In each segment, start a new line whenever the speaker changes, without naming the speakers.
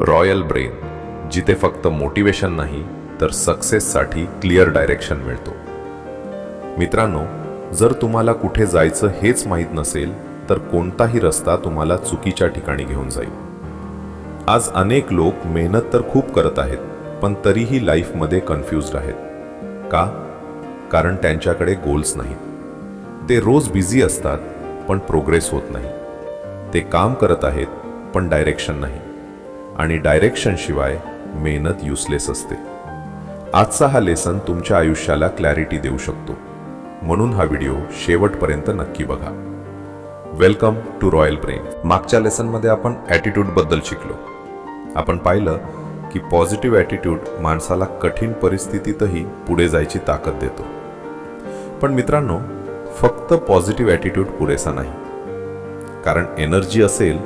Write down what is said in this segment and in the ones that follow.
Royal brain, जिथे फक्त motivation नाही तर सक्सेससाठी क्लिअर डायरेक्शन मिळतो. मित्रांनो, जर तुम्हाला कुठे जायचं हेच माहीत नसेल तर कोणताही रस्ता तुम्हाला चुकीच्या ठिकाणी घेऊन जाईल. आज अनेक लोक मेहनत तर खूप करत आहेत, पण तरीही लाईफमध्ये कन्फ्युज्ड आहेत. का? कारण त्यांच्याकडे गोल्स नाहीत. ते रोज बिझी असतात पण प्रोग्रेस होत नाही. ते काम करत आहेत पण डायरेक्शन नाही, आणि डायरेक्शन शिवाय मेहनत युसलेस असते. आजचा हा लेसन तुमच्या आयुष्याला क्लॅरिटी देऊ शकतो, म्हणून हा व्हिडिओ शेवटपर्यंत नक्की बघा. Welcome to Royal Brain. मागच्या लेसनमध्ये आपण ॲटिट्यूडबद्दल शिकलो. आपण पाहिलं की पॉझिटिव्ह ॲटिट्यूड माणसाला कठीण परिस्थितीतही पुढे जायची ताकद देतो. पण मित्रांनो, फक्त पॉझिटिव्ह ॲटिट्यूड पुरेसा नाही. कारण एनर्जी असेल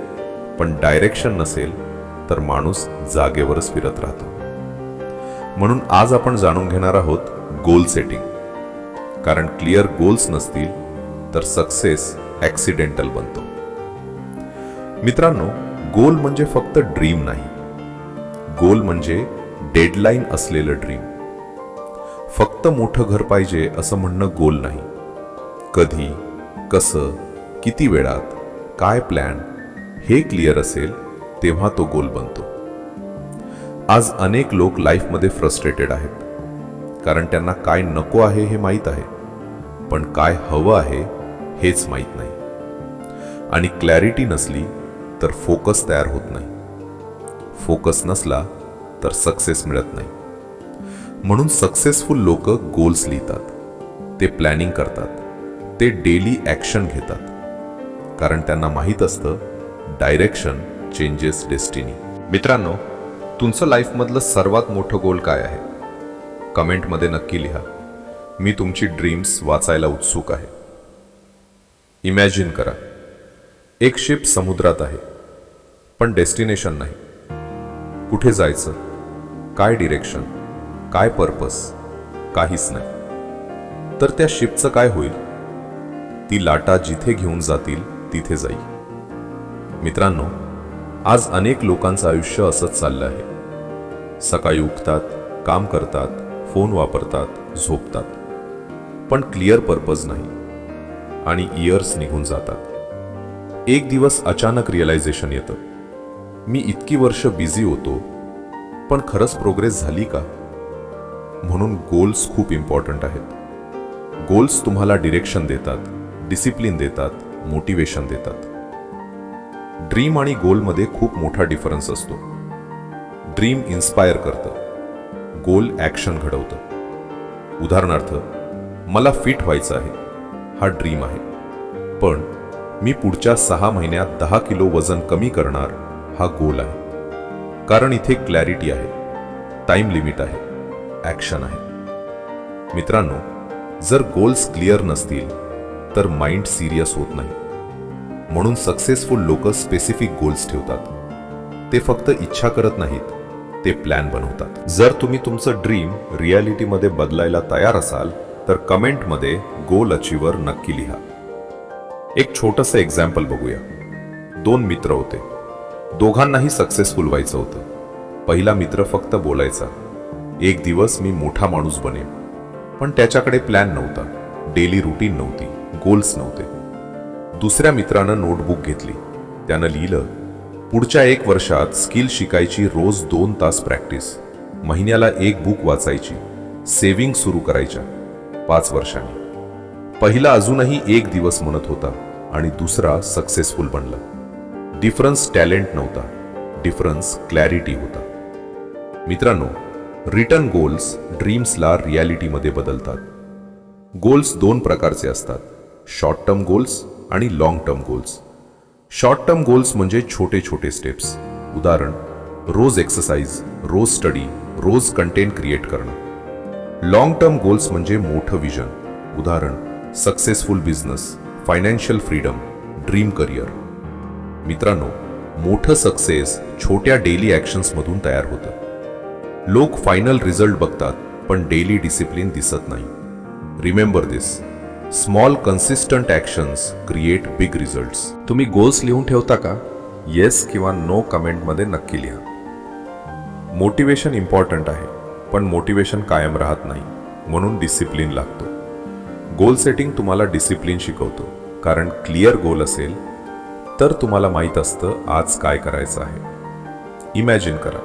पण डायरेक्शन नसेल तर माणूस जागेवरच फिरत राहतो. म्हणून आज आपण जाणून घेणार आहोत गोल सेटिंग. कारण क्लिअर गोल्स नसतील तर सक्सेस ॲक्सिडेंटल बनतो. मित्रांनो, गोल म्हणजे फक्त ड्रीम नाही. गोल म्हणजे डेडलाईन असलेलं ड्रीम. फक्त मोठं घर पाहिजे असं म्हणणं गोल नाही. कधी, कसं, किती वेळात, काय प्लॅन हे क्लिअर असेल तेव्हा तो गोल बनतो. आज अनेक लोक लाईफमध्ये फ्रस्ट्रेटेड आहेत, कारण त्यांना काय नको आहे हे माहीत आहे, पण काय हवं आहे हेच माहीत नाही. आणि क्लॅरिटी नसली तर फोकस तयार होत नाही. फोकस नसला तर सक्सेस मिळत नाही. म्हणून सक्सेसफुल लोक गोल्स लिहितात, ते प्लॅनिंग करतात, ते डेली ॲक्शन घेतात, कारण त्यांना माहीत असतं डायरेक्शन चेंजेस डेस्टिनी. मित्रांनो, तुमचं लाईफमधलं सर्वात मोठं गोल काय आहे? कमेंटमध्ये नक्की लिहा. मी तुमची ड्रीम्स वाचायला उत्सुक आहे. इमॅजिन करा, एक शिप समुद्रात आहे, पण डेस्टिनेशन नाही. कुठे जायचं, काय डिरेक्शन, काय पर्पस, काहीच नाही. तर त्या शिपचं काय होईल? ती लाटा जिथे घेऊन जातील तिथे जाईल. मित्रांनो, आज अनेक लोकांचं आयुष्य असंच चाललं आहे. सकाळी उठतात, काम करतात, फोन वापरतात, झोपतात, पण क्लिअर पर्पज नाही, आणि इयर्स निघून जातात. एक दिवस अचानक रिअलायझेशन येतं, मी इतकी वर्ष बिझी होतो पण खरंच प्रोग्रेस झाली का? म्हणून गोल्स खूप इम्पॉर्टंट आहेत. गोल्स तुम्हाला डिरेक्शन देतात, डिसिप्लिन देतात, मोटिवेशन देतात. ड्रीम आणि गोलमध्ये खूप मोठा डिफरन्स असतो. ड्रीम इन्स्पायर करतं, गोल ॲक्शन घडवतं. उदाहरणार्थ, मला फिट व्हायचं आहे, हा ड्रीम आहे, पण मी पुढच्या 6 महिन्यात 10 किलो वजन कमी करणार, हा गोल आहे. कारण इथे क्लॅरिटी आहे, टाइम लिमिट आहे, ॲक्शन आहे. मित्रांनो, जर गोल्स क्लिअर नसतील तर माइंड सिरियस होत नाही. म्हणून सक्सेसफुल लोक स्पेसिफिक गोल्स ठेवतात. ते फक्त इच्छा करत नाहीत, ते प्लॅन बनवतात. जर तुम्ही तुमचं ड्रीम रियालिटीमध्ये बदलायला तयार असाल तर कमेंटमध्ये गोल अचीवर नक्की लिहा. एक छोटंसं एक्झाम्पल बघूया. 2 मित्र होते. दोघांनाही सक्सेसफुल व्हायचं होतं. पहिला मित्र फक्त बोलायचा, एक दिवस मी मोठा माणूस बनेन, पण त्याच्याकडे प्लॅन नव्हता, डेली रुटीन नव्हती, गोल्स नव्हते. दुसऱ्या मित्रानं नोटबुक घेतली. त्यानं लिहिलं, पुढच्या 1 वर्षात स्किल शिकायची, रोज 2 तास प्रॅक्टिस, महिन्याला 1 बुक वाचायची, सेव्हिंग सुरू करायच्या 5 वर्षांनी. पहिला अजूनही 1 दिवस म्हणत होता आणि दुसरा सक्सेसफुल बनला. डिफरन्स टॅलेंट नव्हता, डिफरन्स क्लॅरिटी होता. मित्रांनो, रिटन गोल्स ड्रीम्सला रियालिटीमध्ये बदलतात. गोल्स 2 प्रकारचे असतात, शॉर्ट टर्म गोल्स आणि long term goals. Short term goals म्हणजे छोटे छोटे स्टेप्स. उदाहरण, रोज एक्सरसाइज, रोज स्टडी, रोज कंटेंट क्रिएट करणं. लॉंग टर्म गोल्स म्हणजे मोठं विजन. उदाहरण, successful business, financial freedom, dream career. मित्रांनो, मोठं सक्सेस छोट्या डेली ॲक्शन्समधून तयार होतं. लोक फायनल रिझल्ट बघतात पण डेली डिसिप्लिन दिसत नाही. Remember this, small consistent actions create big results. तुम्ही गोल्स लिहून ठेवता का? येस किंवा नो कमेंटमध्ये नक्की लिहा. मोटिवेशन इम्पॉर्टंट आहे, पण मोटिवेशन कायम राहत नाही, म्हणून डिसिप्लिन लागतो. गोल सेटिंग तुम्हाला डिसिप्लिन शिकवतो, कारण क्लिअर गोल असेल तर तुम्हाला माहीत असतं आज काय करायचं आहे. इमॅजिन करा,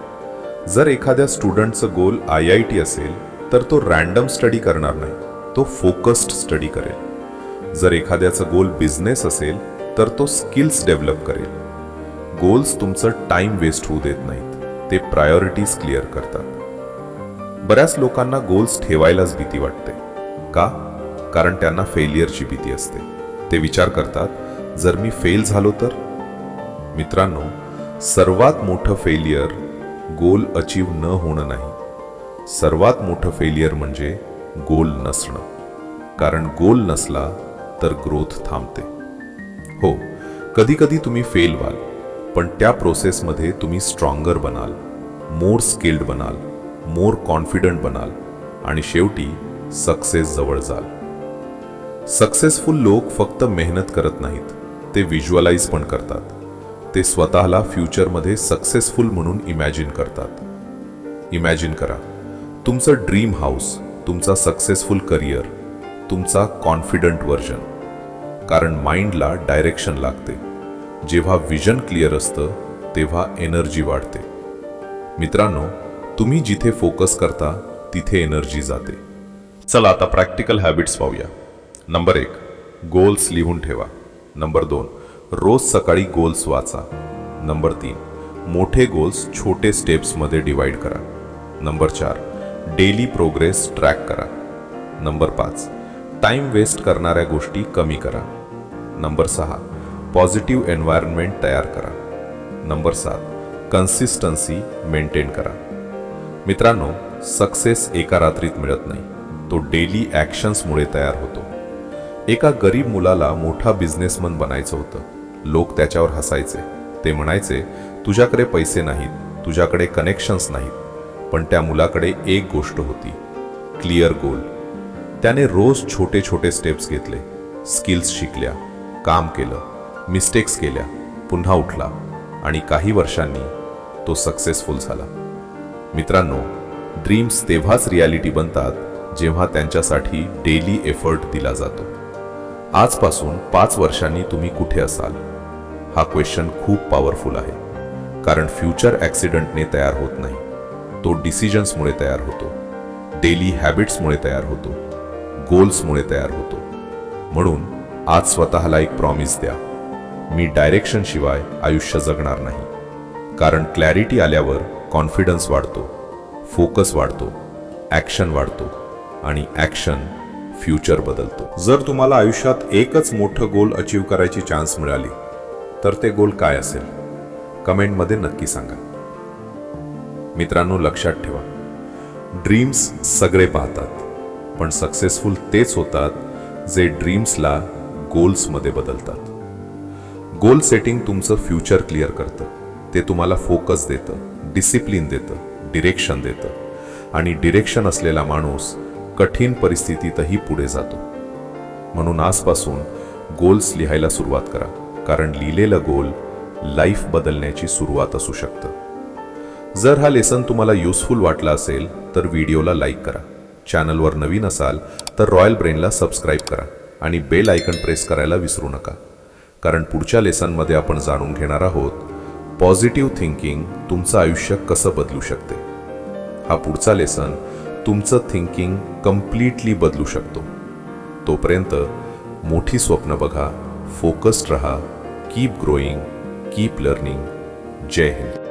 जर एखाद्या स्टुडंटचं गोल IIT असेल तर तो रँडम स्टडी करणार नाही, तो फोकस्ड स्टडी करेल. जर एखाद्याचं गोल बिझनेस असेल तर तो स्किल्स डेव्हलप करेल. गोल्स तुमचं टाइम वेस्ट होऊ देत नाहीत, ते प्रायोरिटीज क्लिअर करतात. बऱ्याच लोकांना गोल्स ठेवायलाच भीती वाटते. का? कारण त्यांना फेलियरची भीती असते. ते विचार करतात, जर मी फेल झालो तर? मित्रांनो, सर्वात मोठं फेलियर गोल अचीव न होणं नाही. सर्वात मोठं फेलियर म्हणजे गोल नसणं. कारण गोल नसला तर ग्रोथ थांबते. हो, कधी कधी तुम्ही फेल व्हाल, पण त्या प्रोसेसमध्ये तुम्ही स्ट्रॉंगर बनाल, मोर स्किल्ड बनाल, मोर कॉन्फिडंट बनाल आणि शेवटी सक्सेस जवळ जाल. सक्सेसफुल लोक फक्त मेहनत करत नाहीत, ते व्हिज्युअलाइज पण करतात. ते स्वतःला फ्युचरमध्ये सक्सेसफुल म्हणून इमॅजिन करतात. इमॅजिन करा, तुमचं ड्रीम हाऊस, तुमचा सक्सेसफुल करिअर, तुमचा कॉन्फिडंट व्हर्जन. कारण माइंडला डायरेक्शन लागते. जेव्हा विजन क्लिअर असतं तेव्हा एनर्जी वाढते. मित्रांनो, तुम्ही जिथे फोकस करता तिथे एनर्जी जाते. चला आता प्रॅक्टिकल हॅबिट्स पाहूया. नंबर 1, गोल्स लिहून ठेवा. नंबर 2, रोज सकाळी गोल्स वाचा. नंबर 3, मोठे गोल्स छोटे स्टेप्समध्ये डिवाइड करा. नंबर 4, डेली प्रोग्रेस ट्रॅक करा. नंबर 5, टाइम वेस्ट करणाऱ्या गोष्टी कमी करा. नंबर 6, पॉझिटिव्ह एन्व्हायरमेंट तयार करा. नंबर 7, कन्सिस्टन्सी मेंटेन करा. मित्रांनो, सक्सेस एका रात्रीत मिळत नाही, तो डेली ॲक्शन्समुळे तयार होतो. एका गरीब मुलाला मोठा बिझनेसमन बनायचं होतं. लोक त्याच्यावर हसायचे. ते म्हणायचे, तुझ्याकडे पैसे नाहीत, तुझ्याकडे कनेक्शन्स नाहीत. पण त्या मुलाकडे एक गोष्ट होती, क्लिअर गोल. त्याने रोज छोटे छोटे स्टेप्स घेतले, स्किल्स शिकल्या, काम केलं, मिस्टेक्स केल्या, पुन्हा उठला आणि काही वर्षांनी तो सक्सेसफुल झाला. मित्रांनो, ड्रीम्स तेव्हाच रियालिटी बनतात जेव्हा त्यांच्यासाठी डेली एफर्ट दिला जातो. आजपासून 5 वर्षांनी तुम्ही कुठे असाल? हा क्वेश्चन खूप पॉवरफुल आहे. कारण फ्युचर ॲक्सिडेंटने तयार होत नाही, तो डिसिजन्समुळे तयार होतो, डेली हॅबिट्समुळे तयार होतो, गोल्समुळे तयार होतो. म्हणून आज स्वतःला एक प्रॉमिस द्या, मी डायरेक्शन शिवाय आयुष्य जगणार नाही. कारण क्लॅरिटी आल्यावर कॉन्फिडन्स वाढतो, फोकस वाढतो, ॲक्शन वाढतो आणि ॲक्शन फ्युचर बदलतो. जर तुम्हाला आयुष्यात एकच मोठं गोल अचीव करायची चान्स मिळाली तर ते गोल काय असेल? कमेंटमध्ये नक्की सांगा. मित्रांनो, लक्षात ठेवा, ड्रीम्स सगळे पाहतात, पण सक्सेसफुल तेच होतात जे ड्रीम्सला गोल्समध्ये बदलतात. गोल सेटिंग तुमचं फ्युचर क्लिअर करतं. ते तुम्हाला फोकस देतं, डिसिप्लिन देतं, डिरेक्शन देतं आणि डिरेक्शन असलेला माणूस कठीण परिस्थितीतही पुढे जातो. म्हणून आजपासून गोल्स लिहायला सुरुवात करा. कारण लिहिलेलं गोल लाईफ बदलण्याची सुरुवात असू शकतं. जर हा लेसन तुम्हाला युजफुल वाटला असेल तर व्हिडिओला लाईक करा. चॅनलवर नवीन असाल तर रॉयल ब्रेनला सबस्क्राईब करा आणि बेल आयकन प्रेस करायला विसरू नका. कारण पुढच्या लेसनमध्ये आपण जाणून घेणार आहोत पॉझिटिव्ह थिंकिंग तुमचं आयुष्य कसं बदलू शकते. हा पुढचा लेसन तुमचं थिंकिंग कम्प्लिटली बदलू शकतो. तोपर्यंत मोठी स्वप्न बघा, फोकस्ड रहा, कीप ग्रोईंग, कीप लर्निंग. जय हिंद.